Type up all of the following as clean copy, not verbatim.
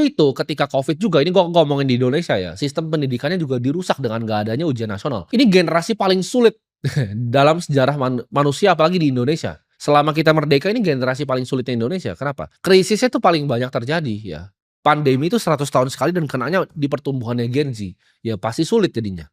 Itu ketika Covid juga, ini gua ngomongin di Indonesia ya, sistem pendidikannya juga dirusak dengan nggak adanya ujian nasional. Ini generasi paling sulit dalam sejarah manusia apalagi di Indonesia. Selama kita merdeka ini generasi paling sulitnya Indonesia. Kenapa? Krisisnya tuh paling banyak terjadi ya. Pandemi itu 100 tahun sekali dan kenanya di pertumbuhannya Gen Z. Ya pasti sulit jadinya.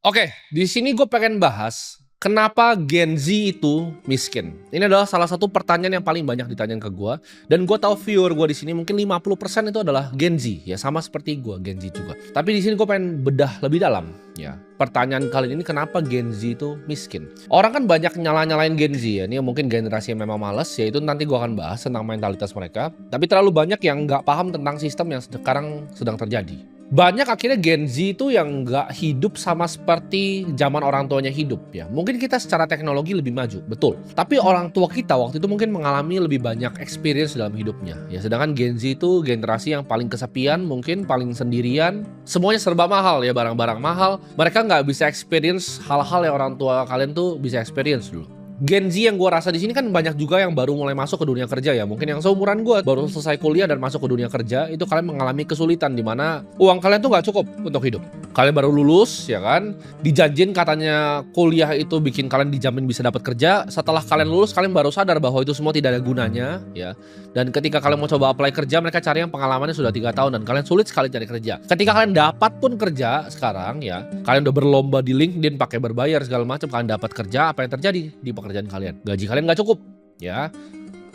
Oke, di sini gue pengen bahas kenapa Gen Z itu miskin. Ini adalah salah satu pertanyaan yang paling banyak ditanyain ke gue, dan gue tahu viewer gue di sini mungkin 50% itu adalah Gen Z, ya sama seperti gue, Gen Z juga. Tapi di sini gue pengen bedah lebih dalam, ya. Pertanyaan kali ini kenapa Gen Z itu miskin? Orang kan banyak nyalain Gen Z ya. Ini mungkin generasi yang memang males, yaitu nanti gue akan bahas tentang mentalitas mereka. Tapi terlalu banyak yang nggak paham tentang sistem yang sekarang sedang terjadi. Banyak akhirnya Gen Z itu yang nggak hidup sama seperti zaman orang tuanya hidup ya. Mungkin kita secara teknologi lebih maju, betul. Tapi orang tua kita waktu itu mungkin mengalami lebih banyak experience dalam hidupnya. Ya, sedangkan Gen Z itu generasi yang paling kesepian, mungkin paling sendirian. Semuanya serba mahal ya, barang-barang mahal. Mereka nggak bisa experience hal-hal yang orang tua kalian tuh bisa experience dulu. Gen Z yang gue rasa di sini kan banyak juga yang baru mulai masuk ke dunia kerja ya. Mungkin yang seumuran gue baru selesai kuliah dan masuk ke dunia kerja, itu kalian mengalami kesulitan di mana uang kalian tuh nggak cukup untuk hidup. Kalian baru lulus ya kan, dijanjin katanya kuliah itu bikin kalian dijamin bisa dapat kerja. Setelah kalian lulus kalian baru sadar bahwa itu semua tidak ada gunanya ya. Dan ketika kalian mau coba apply kerja, mereka cari yang pengalamannya sudah 3 tahun dan kalian sulit sekali cari kerja. Ketika kalian dapat pun kerja sekarang ya, kalian udah berlomba di LinkedIn pakai berbayar segala macam, kalian dapat kerja, apa yang terjadi di pekerjaan kalian? Gaji kalian nggak cukup ya.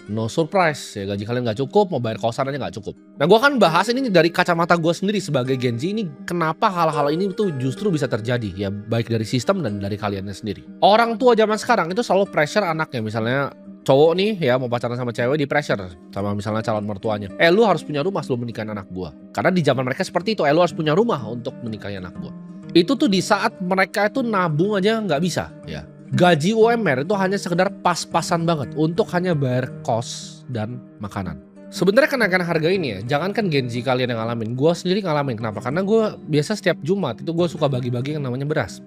No surprise ya, gaji kalian nggak cukup, mau bayar kosan aja nggak cukup. Nah, gue akan bahas ini dari kacamata gue sendiri sebagai Gen Z, ini kenapa hal-hal ini tuh justru bisa terjadi ya, baik dari sistem dan dari kaliannya sendiri. Orang tua zaman sekarang itu selalu pressure anaknya, misalnya cowok nih ya mau pacaran sama cewek, di pressure sama misalnya calon mertuanya, lu harus punya rumah sebelum menikahin anak gua. Karena di zaman mereka seperti itu, lu harus punya rumah untuk menikahi anak gua. Itu tuh di saat mereka itu nabung aja nggak bisa ya. Gaji UMR itu hanya sekedar pas-pasan banget untuk hanya bayar kos dan makanan. Sebenarnya kenaikan harga ini ya, jangankan Gen Z kalian yang ngalamin, gue sendiri ngalamin. Kenapa? Karena gue biasa setiap Jumat itu gue suka bagi-bagi yang namanya beras.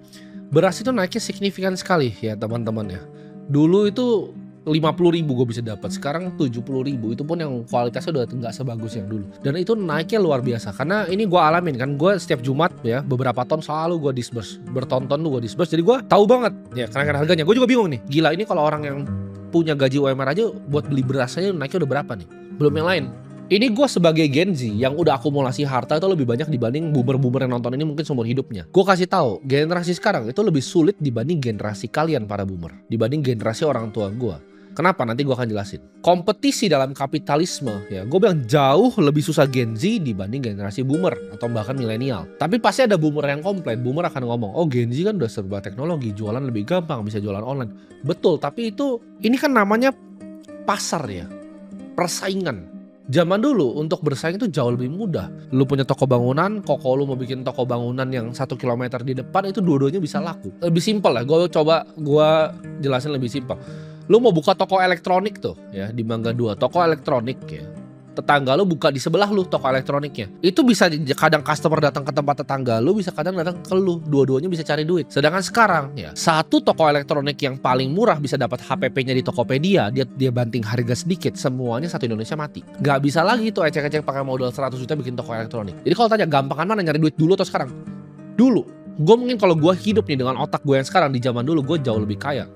Beras itu naiknya signifikan sekali ya teman-teman ya. Dulu itu 50.000 gue bisa dapat, sekarang 70.000. Itu pun yang kualitasnya udah nggak sebagus yang dulu. Dan itu naiknya luar biasa. Karena ini gue alamin kan, gue setiap Jumat ya beberapa tahun selalu gue disburse, bertonton tuh gue disburse. Jadi gue tahu banget ya kenaikan harganya. Gue juga bingung nih, gila ini kalau orang yang punya gaji UMR aja buat beli beras aja naiknya udah berapa nih? Belum yang lain. Ini gue sebagai Gen Z yang udah akumulasi harta itu lebih banyak dibanding boomer-boomer yang nonton ini mungkin seumur hidupnya. Gue kasih tahu, generasi sekarang itu lebih sulit dibanding generasi kalian para boomer, dibanding generasi orang tua gue. Kenapa? Nanti gue akan jelasin. Kompetisi dalam kapitalisme ya, gue bilang jauh lebih susah Gen Z dibanding generasi boomer atau bahkan milenial. Tapi pasti ada boomer yang komplain. Boomer akan ngomong, oh Gen Z kan udah serba teknologi, jualan lebih gampang, bisa jualan online. Betul, tapi ini kan namanya pasar ya, persaingan. Zaman dulu untuk bersaing itu jauh lebih mudah. Lu punya toko bangunan, koko lu mau bikin toko bangunan yang 1 kilometer di depan, itu dua-duanya bisa laku. Lebih simpel lah, gue jelasin lebih simpel. Lu mau buka toko elektronik tuh ya di Mangga 2, toko elektronik ya. Tetangga lu buka di sebelah lu toko elektroniknya. Itu bisa kadang customer datang ke tempat tetangga lu, bisa kadang datang ke lu. Dua-duanya bisa cari duit. Sedangkan sekarang ya, satu toko elektronik yang paling murah bisa dapat HPP-nya di Tokopedia, dia banting harga sedikit, semuanya satu Indonesia mati. Gak bisa lagi tuh ecek-ecek pakai modal 100 juta bikin toko elektronik. Jadi kalau tanya gampangan mana nyari duit, dulu atau sekarang? Dulu. Gue mungkin kalau gue hidup nih dengan otak gue yang sekarang, di zaman dulu gue jauh lebih kaya.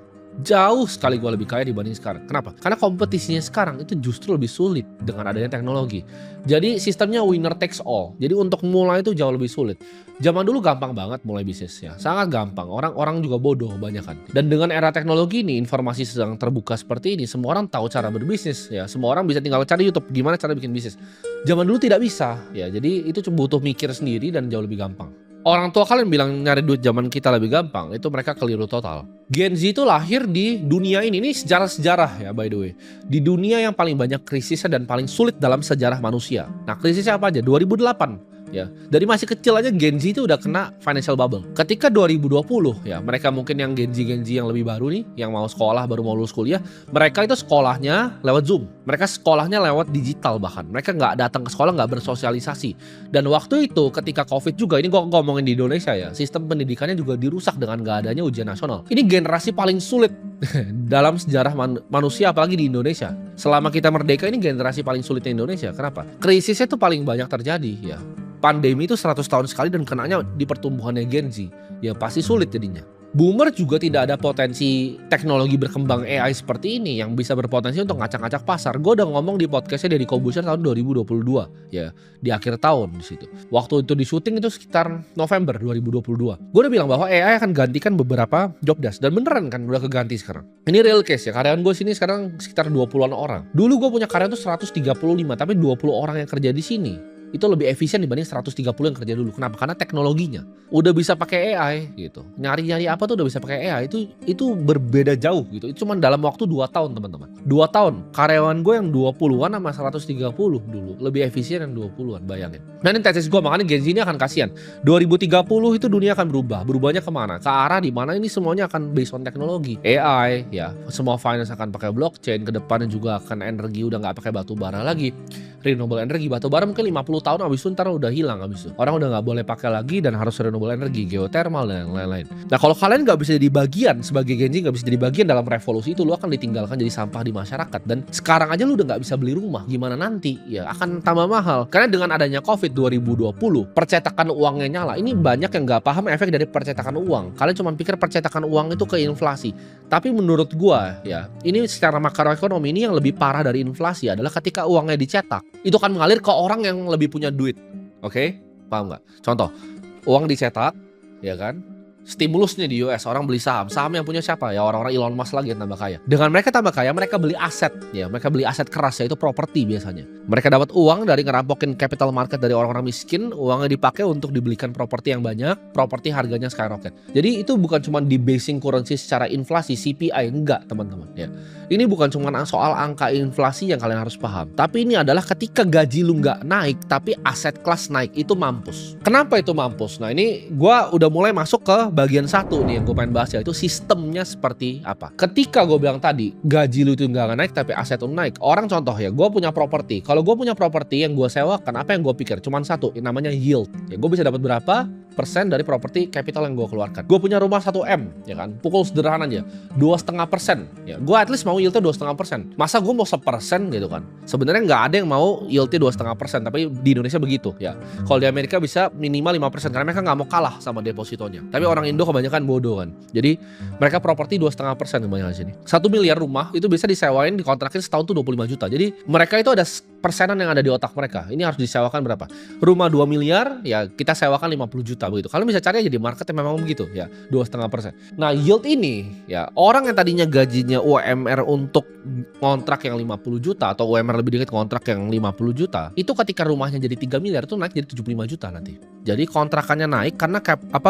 Jauh sekali gue lebih kaya dibanding sekarang. Kenapa? Karena kompetisinya sekarang itu justru lebih sulit dengan adanya teknologi. Jadi sistemnya winner takes all. Jadi untuk mulai itu jauh lebih sulit. Zaman dulu gampang banget mulai bisnis ya, sangat gampang. Orang juga bodoh banyak kan. Dan dengan era teknologi ini, informasi sedang terbuka seperti ini, semua orang tahu cara berbisnis ya. Semua orang bisa tinggal cari YouTube gimana cara bikin bisnis. Zaman dulu tidak bisa ya. Jadi itu butuh mikir sendiri dan jauh lebih gampang. Orang tua kalian bilang nyari duit zaman kita lebih gampang, itu mereka keliru total. Gen Z itu lahir di dunia ini sejarah-sejarah ya by the way. Di dunia yang paling banyak krisisnya dan paling sulit dalam sejarah manusia. Nah krisisnya apa aja? 2008 Ya, dari masih kecil aja Gen Z itu udah kena financial bubble. Ketika 2020 ya, mereka mungkin yang Gen Z yang lebih baru nih, yang mau sekolah baru mau lulus kuliah, mereka itu sekolahnya lewat Zoom. Mereka sekolahnya lewat digital bahkan. Mereka nggak datang ke sekolah, nggak bersosialisasi. Dan waktu itu ketika COVID juga, ini gue ngomongin di Indonesia ya, sistem pendidikannya juga dirusak dengan nggak adanya ujian nasional. Ini generasi paling sulit dalam sejarah manusia, apalagi di Indonesia. Selama kita merdeka ini generasi paling sulitnya Indonesia. Kenapa? Krisisnya tuh paling banyak terjadi ya. Pandemi itu 100 tahun sekali dan kenanya di pertumbuhannya Gen Z. Ya pasti sulit jadinya. Boomer juga tidak ada potensi teknologi berkembang AI seperti ini yang bisa berpotensi untuk ngacak-ngacak pasar. Gue udah ngomong di podcastnya Deddy Corbuzier tahun 2022 ya, di akhir tahun di situ. Waktu itu di syuting itu sekitar November 2022. Gue udah bilang bahwa AI akan gantikan beberapa job desk dan beneran kan udah keganti sekarang. Ini real case ya, karyawan gue sini sekarang sekitar 20-an orang. Dulu gue punya karyawan tuh 135 tapi 20 orang yang kerja di sini. Itu lebih efisien dibanding 130 yang kerja dulu. Kenapa? Karena teknologinya udah bisa pakai AI gitu. Nyari-nyari apa tuh udah bisa pakai AI. Itu berbeda jauh gitu. Itu cuma dalam waktu 2 tahun teman-teman. 2 tahun. Karyawan gue yang 20-an sama 130 dulu. Lebih efisien yang 20-an, bayangin. Nah ini tesis gue, makanya Gen Z ini akan kasihan. 2030 itu dunia akan berubah. Berubahnya kemana? Ke arah dimana ini semuanya akan based on teknologi. AI ya. Semua finance akan pakai blockchain. Kedepannya juga akan energi udah gak pakai batu bara lagi. Renewable energy, batu bara mungkin 50 tahun abis itu ntar udah hilang abis itu. Orang udah gak boleh pakai lagi dan harus renewable energy, geothermal dan lain-lain. Nah kalau kalian gak bisa jadi bagian sebagai Gen Z, gak bisa jadi bagian dalam revolusi itu, lu akan ditinggalkan jadi sampah di masyarakat. Dan sekarang aja lu udah gak bisa beli rumah, gimana nanti? Ya akan tambah mahal. Karena dengan adanya COVID 2020, percetakan uangnya nyala. Ini banyak yang gak paham efek dari percetakan uang. Kalian cuma pikir percetakan uang itu ke inflasi. Tapi menurut gua ya, ini secara makroekonomi ini yang lebih parah dari inflasi adalah ketika uangnya dicetak, itu akan mengalir ke orang yang lebih punya duit. Oke? Paham nggak? Contoh, uang dicetak, ya kan? Stimulusnya di US, orang beli saham. Saham yang punya siapa? Ya orang-orang Elon Musk lagi yang tambah kaya. Dengan mereka tambah kaya, mereka beli aset. Ya, mereka beli aset keras, yaitu properti biasanya. Mereka dapat uang dari ngerampokin capital market dari orang-orang miskin. Uangnya dipakai untuk dibelikan properti yang banyak. Properti harganya skyrocket. Jadi itu bukan cuma di basing currency secara inflasi, CPI. Enggak, teman-teman. Ya. Ini bukan cuma soal angka inflasi yang kalian harus paham. Tapi ini adalah ketika gaji lu nggak naik, tapi aset kelas naik, itu mampus. Kenapa itu mampus? Nah ini gue udah mulai masuk ke bagian satu nih yang gue pengen bahas, yaitu sistemnya seperti apa. Ketika gue bilang tadi, gaji lu itu nggak naik, tapi aset lu naik. Orang contoh ya, gue punya properti. Kalau gue punya properti yang gue sewakan, apa yang gue pikir? Cuman satu, yang namanya yield. Ya gue bisa dapat berapa persen dari properti capital yang gue keluarkan. Gue punya rumah 1M, ya kan? Pukul sederhana aja, 2,5%. Ya, gue at least mau yieldnya 2,5%. Masa gue mau 1% gitu kan? Sebenarnya nggak ada yang mau yieldnya 2,5%, tapi di Indonesia begitu ya. Kalau di Amerika bisa minimal 5% karena mereka nggak mau kalah sama depositonya. Tapi orang Indo kebanyakan bodoh kan. Jadi mereka properti 2,5% kebanyakan di sini. 1 miliar rumah itu bisa disewain, dikontrakin setahun tuh 25 juta. Jadi mereka itu ada persenan yang ada di otak mereka. Ini harus disewakan berapa? Rumah 2 miliar, ya kita sewakan 50 juta begitu. Kalian bisa cari aja di market yang memang begitu ya, 2,5%. Nah yield ini ya, orang yang tadinya gajinya UMR untuk kontrak yang 50 juta atau UMR lebih dikit kontrak yang 50 juta, itu ketika rumahnya jadi 3 miliar itu naik jadi 75 juta nanti. Jadi kontrakannya naik karena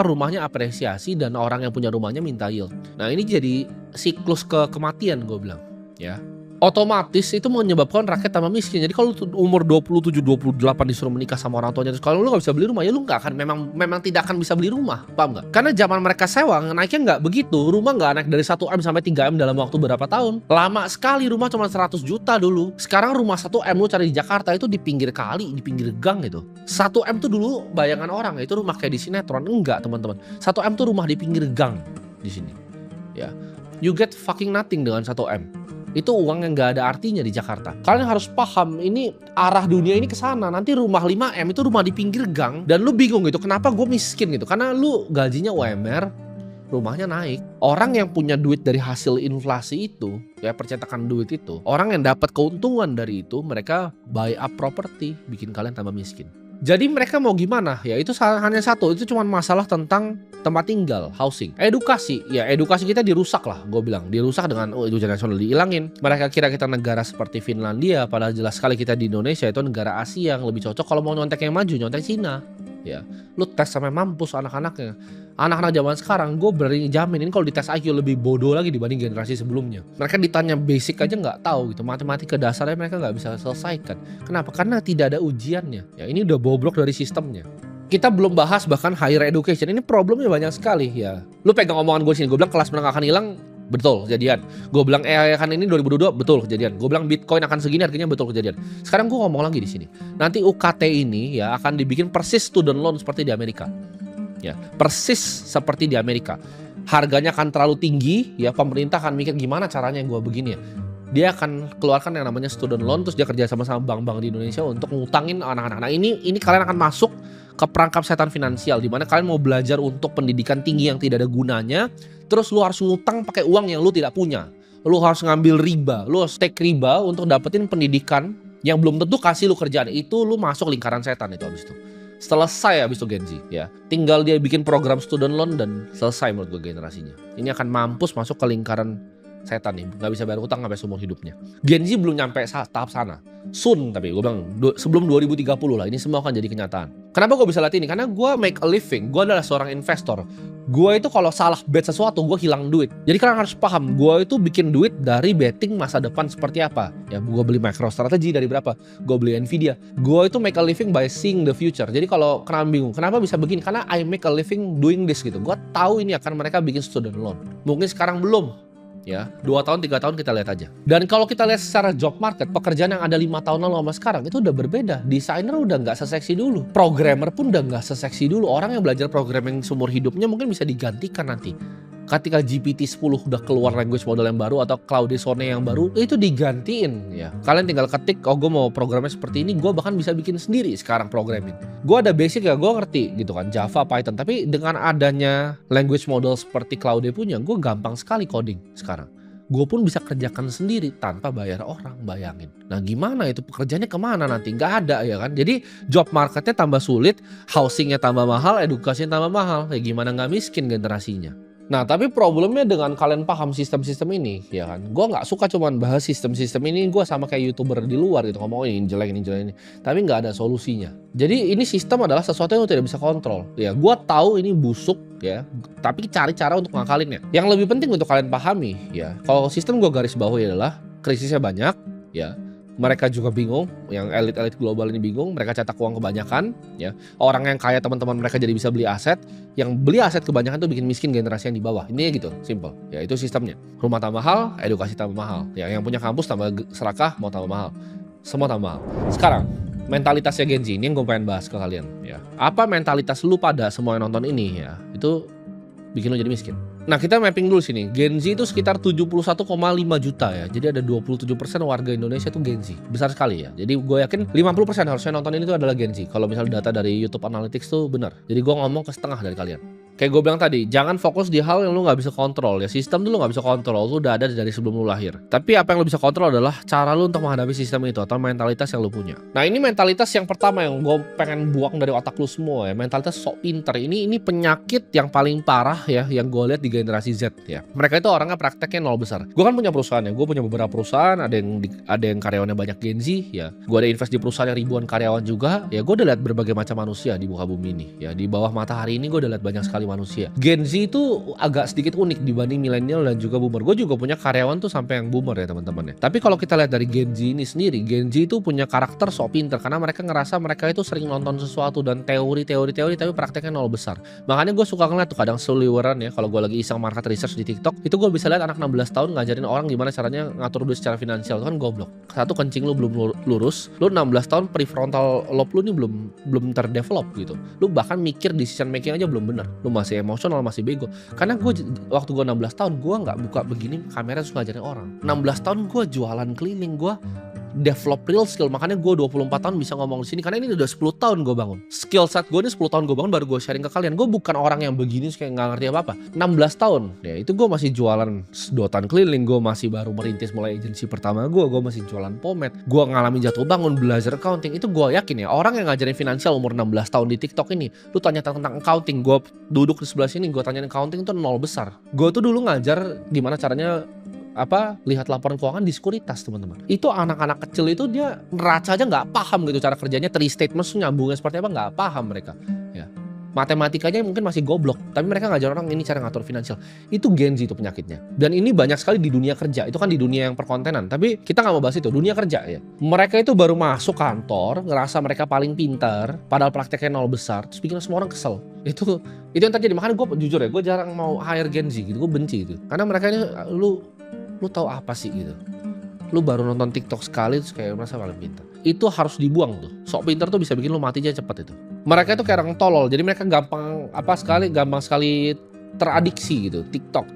rumahnya apresiasi dan orang yang punya rumahnya minta yield. Nah ini jadi siklus kematian gue bilang ya. Otomatis itu menyebabkan rakyat tambah miskin. Jadi kalau umur 27-28 disuruh menikah sama orang tuanya, terus kalau lu gak bisa beli rumah, ya lu gak akan, memang tidak akan bisa beli rumah. Paham gak? Karena zaman mereka sewa, naiknya gak begitu. Rumah gak naik dari 1M sampai 3M dalam waktu berapa tahun. Lama sekali, rumah cuma 100 juta dulu. Sekarang rumah 1M lu cari di Jakarta itu di pinggir kali, di pinggir gang gitu. 1M tuh dulu bayangan orang, itu rumah kayak di sinetron. Enggak teman-teman, 1M tuh rumah di pinggir gang di sini. Ya, you get fucking nothing dengan 1M. Itu uang yang gak ada artinya di Jakarta. Kalian harus paham, ini arah dunia ini ke sana. Nanti rumah 5M itu rumah di pinggir gang, dan lu bingung gitu, kenapa gue miskin gitu? Karena lu gajinya UMR, rumahnya naik. Orang yang punya duit dari hasil inflasi itu, ya percetakan duit itu, orang yang dapat keuntungan dari itu, mereka buy up property, bikin kalian tambah miskin. Jadi mereka mau gimana? Ya itu hanya satu, itu cuma masalah tentang tempat tinggal, housing. Edukasi, ya edukasi kita dirusak lah, gue bilang. Dirusak dengan ujian nasional dihilangin. Mereka kira kita negara seperti Finlandia, padahal jelas sekali kita di Indonesia itu negara Asia yang lebih cocok kalau mau nyontek yang maju, nyontek Cina. Ya, lu tes sampai mampus anak-anaknya. Anak-anak zaman sekarang gue berani jamin ini kalau dites IQ lebih bodoh lagi dibanding generasi sebelumnya. Mereka ditanya basic aja nggak tahu gitu, matematika dasarnya mereka nggak bisa selesaikan. Kenapa? Karena tidak ada ujiannya. Ya ini udah bobrok dari sistemnya. Kita belum bahas bahkan higher education. Ini problemnya banyak sekali ya. Lu pegang omongan gue sini, gue bilang kelas menengah akan hilang, betul kejadian. Gue bilang AI akan ini 2022, betul kejadian. Gue bilang Bitcoin akan segini harganya, betul kejadian. Sekarang gue ngomong lagi di sini. Nanti UKT ini ya akan dibikin persis student loan seperti di Amerika. Ya, persis seperti di Amerika. Harganya akan terlalu tinggi, ya pemerintah akan mikir gimana caranya gue begini ya. Dia akan keluarkan yang namanya student loan, terus dia kerja sama bank-bank di Indonesia untuk ngutangin anak-anak. Nah ini kalian akan masuk ke perangkap setan finansial, di mana kalian mau belajar untuk pendidikan tinggi yang tidak ada gunanya, terus lu harus ngutang pakai uang yang lu tidak punya. Lu harus ngambil riba, lu harus take riba untuk dapetin pendidikan yang belum tentu kasih lu kerjaan. Itu lu masuk lingkaran setan itu habis itu. Selesai habis itu Gen Z ya. Tinggal dia bikin program student loan dan selesai menurut gue generasinya. Ini akan mampus masuk ke lingkaran setan nih, nggak bisa bayar utang sampai seumur hidupnya. Gen Z belum nyampe tahap sana. Soon tapi gue bilang sebelum 2030 lah ini semua akan jadi kenyataan. Kenapa gue bisa lihat ini? Karena gue make a living, gue adalah seorang investor. Gue itu kalau salah bet sesuatu gue hilang duit. Jadi kalian harus paham, gue itu bikin duit dari betting masa depan seperti apa. Ya gue beli MicroStrategy dari berapa, gue beli Nvidia. Gue itu make a living by seeing the future. Jadi kalau kalian bingung, kenapa bisa begini? Karena I make a living doing this gitu. Gue tahu ini akan mereka bikin student loan. Mungkin sekarang belum. Ya, 2 tahun 3 tahun kita lihat aja. Dan kalau kita lihat secara job market, pekerjaan yang ada 5 tahun lalu sama sekarang itu udah berbeda. Desainer udah nggak seseksi dulu, programmer pun udah nggak seseksi dulu. Orang yang belajar programming seumur hidupnya mungkin bisa digantikan nanti. Ketika GPT-10 udah keluar language model yang baru atau Claude Sonnet yang baru, itu digantiin ya. Kalian tinggal ketik, oh gue mau programnya seperti ini, gue bahkan bisa bikin sendiri sekarang programming. Gue ada basic ya, gue ngerti gitu kan, Java, Python. Tapi dengan adanya language model seperti Claude punya, gue gampang sekali coding sekarang. Gue pun bisa kerjakan sendiri tanpa bayar orang, bayangin. Nah gimana itu pekerjaannya kemana nanti? Nggak ada ya kan. Jadi job marketnya tambah sulit, housingnya tambah mahal, edukasinya tambah mahal. Ya gimana nggak miskin generasinya. Nah tapi problemnya dengan kalian paham sistem-sistem ini ya kan. Gue gak suka cuman bahas sistem-sistem ini, gue sama kayak YouTuber di luar gitu. Ngomong ini jelek, ini jelek, ini. Tapi gak ada solusinya. Jadi ini sistem adalah sesuatu yang tidak bisa kontrol. Ya gue tahu ini busuk ya. Tapi cari cara untuk ngakalinnya. Yang lebih penting untuk kalian pahami ya. Kalau sistem gue garis bawahi adalah krisisnya banyak ya. Mereka juga bingung, yang elit-elit global ini bingung, mereka cetak uang kebanyakan, ya. Orang yang kaya teman-teman mereka jadi bisa beli aset, yang beli aset kebanyakan tuh bikin miskin generasi yang di bawah. Ini gitu, simple. Ya itu sistemnya. Rumah tambah mahal, edukasi tambah mahal. Ya yang punya kampus tambah serakah, mau tambah mahal. Semua tambah mahal. Sekarang, mentalitasnya Gen Z ini yang gue pengen bahas ke kalian, ya. Apa mentalitas lu pada semua yang nonton ini ya? Itu bikin lu jadi miskin. Nah kita mapping dulu sini, Gen Z itu sekitar 71,5 juta ya. Jadi ada 27% warga Indonesia itu Gen Z. Besar sekali ya. Jadi gue yakin 50% harusnya nonton ini tuh adalah Gen Z. Kalau misalnya data dari YouTube Analytics tuh benar. Jadi gue ngomong ke setengah dari kalian. Kayak gue bilang tadi, jangan fokus di hal yang lu gak bisa kontrol ya. Sistem tuh lu gak bisa kontrol, lu udah ada dari sebelum lu lahir. Tapi apa yang lu bisa kontrol adalah cara lu untuk menghadapi sistem itu atau mentalitas yang lu punya. Nah ini mentalitas yang pertama yang gue pengen buang dari otak lu semua ya. Mentalitas sok pinter. Ini penyakit yang paling parah ya, yang gue lihat di generasi Z ya. Mereka itu orangnya prakteknya nol besar. Gue kan punya perusahaan ya, gue punya beberapa perusahaan, ada yang karyawannya banyak Gen Z ya. Gue ada invest di perusahaan yang ribuan karyawan juga. Ya gue udah lihat berbagai macam manusia di muka bumi ini ya. Di bawah matahari ini gue udah lihat banyak sekali manusia. Gen Z itu agak sedikit unik dibanding milenial dan juga boomer. Gue juga punya karyawan tuh sampai yang boomer ya teman-teman ya. Tapi kalau kita lihat dari Gen Z ini sendiri, Gen Z itu punya karakter sok pinter karena mereka ngerasa mereka itu sering nonton sesuatu dan teori tapi prakteknya nol besar. Makanya gue suka ngeliat tuh kadang seliweran ya, kalau gue lagi iseng market research di TikTok, itu gue bisa lihat anak 16 tahun ngajarin orang gimana caranya ngatur duit secara finansial. Itu kan goblok. Satu, kencing lu belum lurus, lu 16 tahun prefrontal lobe lu ini belum terdevelop gitu. Lu bahkan mikir decision making aja belum bener. Lu masih emosional, masih bego. Karena waktu gue 16 tahun gue nggak buka begini kamera terus ngajarin orang. 16 tahun gue jualan keliling, gue develop real skill. Makanya gue 24 tahun bisa ngomong di sini karena ini udah 10 tahun gue bangun. Skill set gue ini 10 tahun gue bangun baru gue sharing ke kalian. Gue bukan orang yang begini kayak nggak ngerti apa-apa. 16 tahun ya itu gue masih jualan sedotan keliling, gue masih baru merintis mulai agensi pertama gue masih jualan pomade, gue ngalamin jatuh bangun, belajar accounting. Itu gue yakin ya orang yang ngajarin finansial umur 16 tahun di TikTok ini, lu tanya tentang accounting, gue duduk di sebelah sini gue tanyain accounting itu nol besar. Gue tuh dulu ngajar gimana caranya lihat laporan keuangan di sekuritas teman-teman. Itu anak-anak kecil itu dia neraca aja nggak paham gitu cara kerjanya, three statement nyambungnya seperti apa nggak paham mereka ya. Matematikanya mungkin masih goblok, tapi mereka ngajar orang ini cara ngatur finansial. Itu Gen Z itu penyakitnya. Dan ini banyak sekali di dunia kerja. Itu kan di dunia yang perkontenan. Tapi kita nggak mau bahas itu. Dunia kerja ya. Mereka itu baru masuk kantor, ngerasa mereka paling pintar, padahal prakteknya nol besar, terus bikin semua orang kesel. Itu yang terjadi. Makanya gue jujur ya, gue jarang mau hire Gen Z gitu. Gue benci itu. Karena mereka ini, lu tahu apa sih gitu. Lu baru nonton TikTok sekali terus kayak merasa paling pintar. Itu harus dibuang tuh. Sok pintar tuh bisa bikin lu mati aja cepat itu. Mereka itu kayak orang tolol. Jadi mereka gampang sekali teradiksi gitu. TikTok,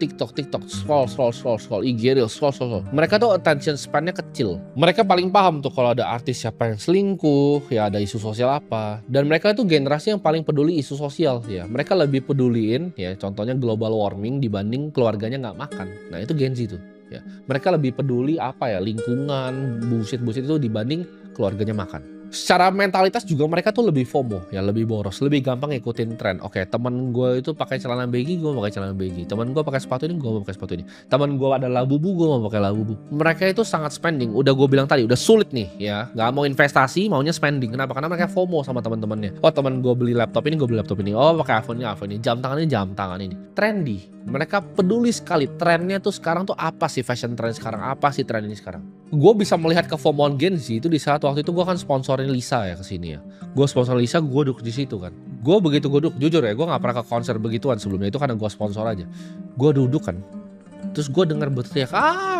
scroll, IG Reels, scroll. Mereka tuh attention span-nya kecil. Mereka paling paham tuh kalau ada artis siapa yang selingkuh, ya ada isu sosial apa. Dan mereka tuh generasi yang paling peduli isu sosial ya. Mereka lebih peduliin ya, contohnya global warming dibanding keluarganya nggak makan. Nah itu Gen Z tuh. Ya, mereka lebih peduli lingkungan, bullshit itu dibanding keluarganya makan. Secara mentalitas juga mereka tuh lebih FOMO ya, lebih boros, lebih gampang ngikutin tren. Oke, teman gue itu pakai celana baggy, gue mau pakai celana baggy. Teman gue pakai sepatu ini, gue mau pakai sepatu ini. Teman gue ada labubu, gue mau pakai labubu. Mereka itu sangat spending. Udah gue bilang tadi, udah sulit nih ya, nggak mau investasi, maunya spending. Kenapa? Karena mereka FOMO sama teman-temannya. Oh teman gue beli laptop ini, gue beli laptop ini. Oh pakai iPhone ini, jam tangan ini. Trendy. Mereka peduli sekali trennya tuh sekarang tuh apa sih fashion trend sekarang, apa sih tren ini sekarang. Gue bisa melihat kefomoan Gen Z itu di saat waktu itu gue kan sponsorin Lisa ya kesini ya. Gue sponsor Lisa, gue duduk di situ kan. Gue duduk, jujur ya, gue nggak pernah ke konser begituan sebelumnya, itu karena gue sponsor aja. Gue duduk kan, terus gue dengar berteriak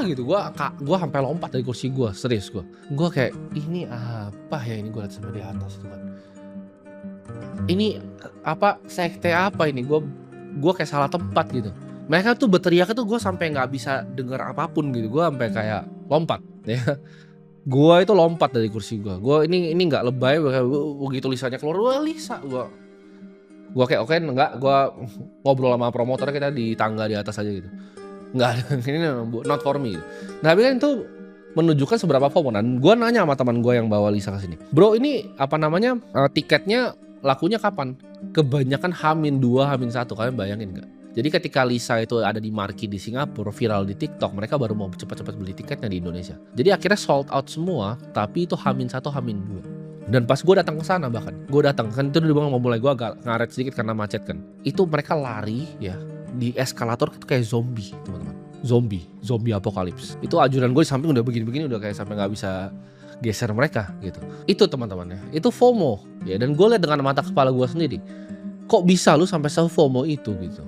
gitu, gue sampai lompat dari kursi gue, serius gue kayak ini apa ya, ini gue lihat sampai di atas itu kan. Ini apa sekte apa ini, gue kayak salah tempat gitu. Mereka tuh berteriak tuh gue sampai nggak bisa dengar apapun gitu. Gue sampai kayak lompat ya. Gue itu lompat dari kursi gue. Ini nggak lebay. Begitu Lisanya keluar, wah Lisa. Gue kayak oke enggak. Gue ngobrol sama promotor kita di tangga di atas aja gitu. Nggak ada, ini not for me. Nah tapi kan itu menunjukkan seberapa FOMO. Dan gue nanya sama teman gue yang bawa Lisa ke sini. Bro ini apa namanya tiketnya lakunya kapan? Kebanyakan H-2, H-1, kalian bayangin gak? Jadi ketika Lisa itu ada di marquee di Singapura, viral di TikTok, mereka baru mau cepat-cepat beli tiketnya di Indonesia. Jadi akhirnya sold out semua, tapi itu H-1, H-2. Dan pas gue datang ke sana bahkan, gue datang kan itu di bawah mau mulai gue agak ngaret sedikit karena macet kan. Itu mereka lari ya di eskalator itu kayak zombie, teman-teman. Zombie apokalips. Itu ajudan gue di samping udah begini-begini, udah kayak sampai nggak bisa geser mereka gitu. Itu teman-teman ya, itu FOMO ya. Dan gue lihat dengan mata kepala gue sendiri, kok bisa lu sampai se-FOMO itu gitu.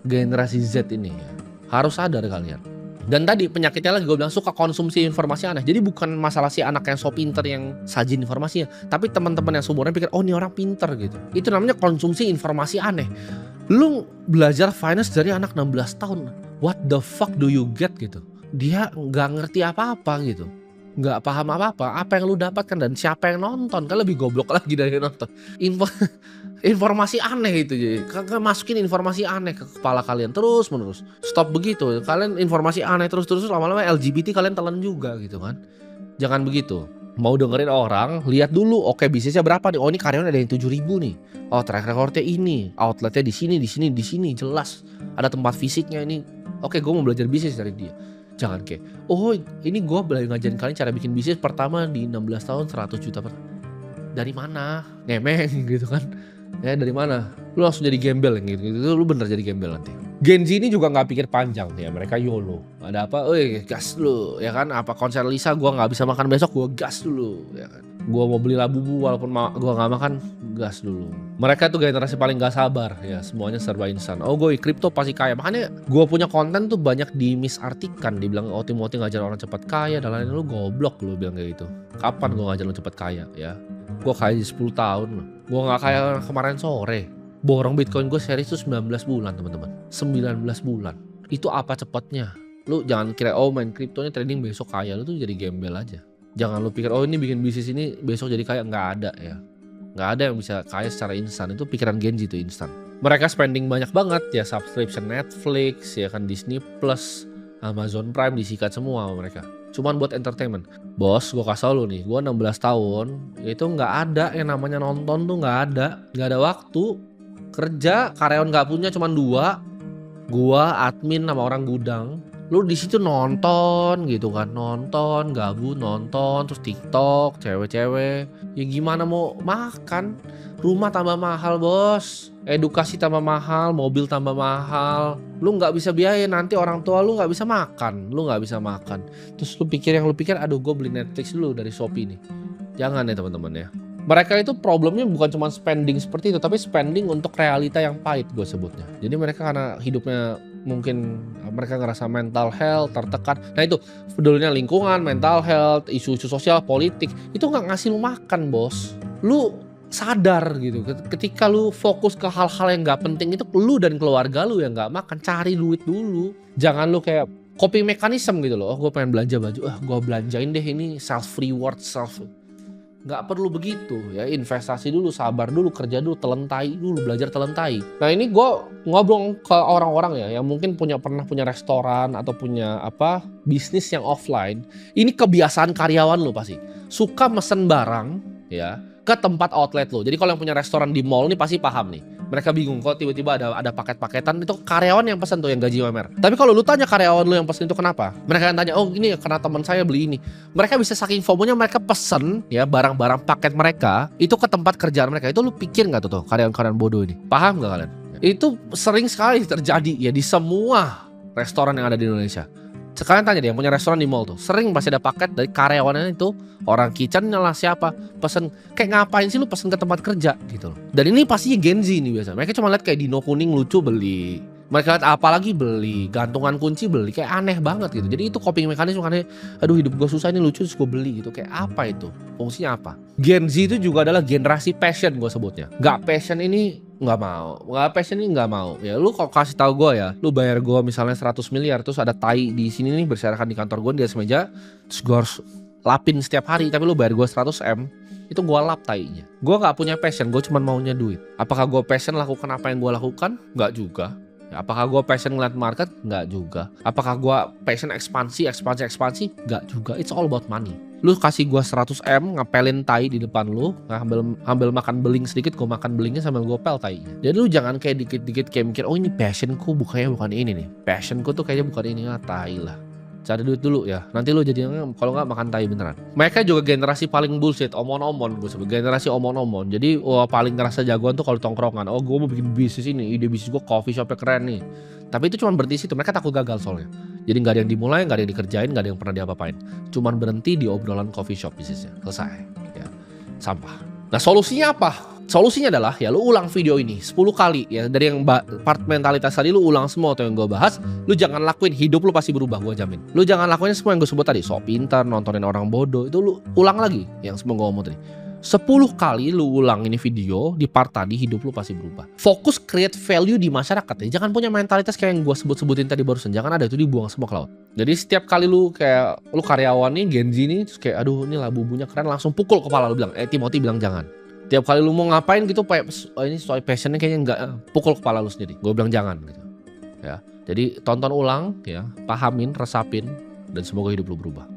Generasi Z ini ya, harus sadar kalian. Dan tadi penyakitnya lagi gue bilang suka konsumsi informasi aneh. Jadi bukan masalah si anak yang so pinter yang sajin informasinya, tapi teman-teman yang seumuran pikir oh ini orang pinter gitu. Itu namanya konsumsi informasi aneh. Lu belajar finance dari anak 16 tahun, what the fuck do you get gitu. Dia nggak ngerti apa-apa gitu, nggak paham apa-apa. Apa yang lu dapatkan dan siapa yang nonton, kan lebih goblok lagi dari nonton. Informasi aneh itu, jadi masukin informasi aneh ke kepala kalian terus menerus. Stop begitu, kalian informasi aneh terus lama-lama LGBT kalian telan juga gitu kan. Jangan begitu. Mau dengerin orang, lihat dulu oke bisnisnya berapa nih. Oh ini karyawan ada yang 7.000 nih. Oh track recordnya ini, outletnya di sini jelas. Ada tempat fisiknya ini. Oke gue mau belajar bisnis dari dia. Jangan kayak oh ini gue ngajarin kalian cara bikin bisnis pertama di 16 tahun 100 juta per. Dari mana? Ngemeng gitu kan. Ya dari mana? Lu langsung jadi gembel gitu. Lu bener jadi gembel nanti. Gen Z ini juga nggak pikir panjang ya, mereka YOLO. Ada apa? Gas dulu ya kan. Apa konser Lisa gua nggak bisa makan besok, gua gas dulu ya kan. Gua mau beli labubu walaupun gua nggak makan, gas dulu. Mereka tuh generasi paling nggak sabar ya, semuanya serba instan. Oh gue kripto pasti kaya. Makanya gua punya konten tuh banyak dimisartikan, dibilang Timothy ngajar orang cepat kaya dan lain-lain. Lu goblok lu bilang kayak gitu. Kapan gua ngajar lu cepat kaya ya? Gua kaya di 10 tahun loh. Gue gak kayak kemarin sore. Borong Bitcoin gue series itu 19 bulan teman-teman. 19 bulan. Itu apa cepatnya? Lu jangan kira oh main kriptonya trading besok kaya. Lu tuh jadi gembel aja. Jangan lu pikir oh ini bikin bisnis ini besok jadi kaya. Nggak ada ya. Nggak ada yang bisa kaya secara instan. Itu pikiran Gen Z itu instan. Mereka spending banyak banget ya. Subscription Netflix ya kan, Disney Plus, Amazon Prime disikat semua sama mereka. Cuman buat entertainment. Bos, gue kasih lu nih, gue 16 tahun, itu gak ada yang namanya nonton tuh gak ada waktu. Kerja, karyawan gak punya cuman 2, gue admin sama orang gudang. Lu di situ nonton gitu kan, nonton, gabut nonton, terus TikTok, cewek-cewek. Ya gimana mau makan? Rumah tambah mahal bos. Edukasi tambah mahal, mobil tambah mahal, lu nggak bisa biayain, nanti orang tua lu nggak bisa makan, Terus lu pikir aduh gue beli Netflix dulu dari Shopee nih. Jangan ya teman-teman ya. Mereka itu problemnya bukan cuma spending seperti itu, tapi spending untuk realita yang pahit gue sebutnya. Jadi mereka karena hidupnya mungkin mereka ngerasa mental health, tertekan. Nah itu pedulnya lingkungan, mental health, isu-isu sosial, politik, itu nggak ngasih lu makan bos. Lu sadar gitu, ketika lu fokus ke hal-hal yang nggak penting itu lu dan keluarga lu yang nggak makan, cari duit dulu. Jangan lu kayak coping mechanism gitu loh. Oh gue pengen belanja baju, gue belanjain deh ini, self reward, nggak perlu begitu ya. Investasi dulu, sabar dulu, kerja dulu, telentai dulu, belajar telentai. Nah ini gue ngobrol ke orang-orang ya yang mungkin pernah punya restoran atau punya bisnis yang offline. Ini kebiasaan karyawan lu pasti suka mesen barang ya ke tempat outlet lo. Jadi kalau yang punya restoran di mall nih pasti paham nih. Mereka bingung kok tiba-tiba ada paket-paketan, itu karyawan yang pesan tuh yang gaji UMR. Tapi kalau lu tanya karyawan lu yang pesan itu kenapa? Mereka yang tanya, oh ini karena teman saya beli ini. Mereka bisa saking FOMO-nya mereka pesen ya barang-barang paket mereka itu ke tempat kerjaan mereka. Itu lu pikir nggak tuh karyawan-karyawan bodoh ini? Paham nggak kalian? Itu sering sekali terjadi ya di semua restoran yang ada di Indonesia. Sekalian tanya deh yang punya restoran di mall tuh, sering pasti ada paket dari karyawannya itu, orang kitchen-nya lah siapa, pesen, kayak ngapain sih lu pesen ke tempat kerja gitu loh. Dan ini pastinya Gen Z nih biasa, mereka cuma lihat kayak dino kuning lucu beli, mereka lihat apa lagi beli, gantungan kunci beli, kayak aneh banget gitu. Jadi itu coping mekanisme, makanya aduh hidup gue susah ini lucu terus gue beli gitu, kayak apa itu, fungsinya apa. Gen Z itu juga adalah generasi passion gue sebutnya, gak passion ini nggak mau ya. Lu kalau kasih tahu gue ya, lu bayar gue misalnya 100 miliar terus ada tai di sini nih berserakan di kantor gue di atas meja, terus gue harus lapin setiap hari, tapi lu bayar gue 100 M, itu gue lap tainya. Gue nggak punya passion, gue cuma maunya duit. Apakah gue passion lakukan apa yang gue lakukan? Nggak juga. Apakah gue passion ngeliat market? Nggak juga. Apakah gue passion ekspansi? Nggak juga. It's all about money. Lu kasih gue 100 M, ngapelin tai di depan lu, ngambil makan beling sedikit, gue makan belingnya sambil gue pel tainya. Jadi lu jangan kayak dikit-dikit kayak mikir, oh ini passionku bukan ini nih. Passionku tuh kayaknya bukan ini, tai lah. Cari duit dulu ya, nanti lu jadi kalau nggak makan tai beneran. Mereka juga generasi paling bullshit, omon-omon gue sebut, generasi omon-omon. Jadi paling ngerasa jagoan tuh kalau tongkrongan. Oh gue mau bikin bisnis ini, ide bisnis gue coffee shopnya keren nih. Tapi itu cuma berhenti situ, mereka takut gagal soalnya. Jadi nggak ada yang dimulai, nggak ada yang dikerjain, nggak ada yang pernah diapa-apain. Cuman berhenti di obrolan coffee shop bisnisnya, selesai. Ya, sampah. Nah solusinya apa? Solusinya adalah ya lu ulang video ini 10 kali ya, dari yang part mentalitas tadi lu ulang semua atau yang gue bahas. Lu jangan lakuin, hidup lu pasti berubah, gue jamin. Lu jangan lakuin semua yang gue sebut tadi, sok pintar, nontonin orang bodoh, itu lu ulang lagi yang semua gue ngomong tadi. 10 kali lu ulang ini video di part tadi, hidup lu pasti berubah. Fokus create value di masyarakat ya. Jangan punya mentalitas kayak yang gue sebut-sebutin tadi barusan. Jangan ada itu, dibuang semua ke laut. Jadi setiap kali lu kayak lu karyawan nih, Gen Z nih, terus kayak aduh ini lah bubunya keren, langsung pukul kepala lu bilang, Timothy bilang jangan. Tiap kali lu mau ngapain gitu, ini soal passionnya kayaknya enggak, pukul kepala lu sendiri. Gue bilang jangan gitu. Ya. Jadi tonton ulang ya, pahamin, resapin, dan semoga hidup lu berubah.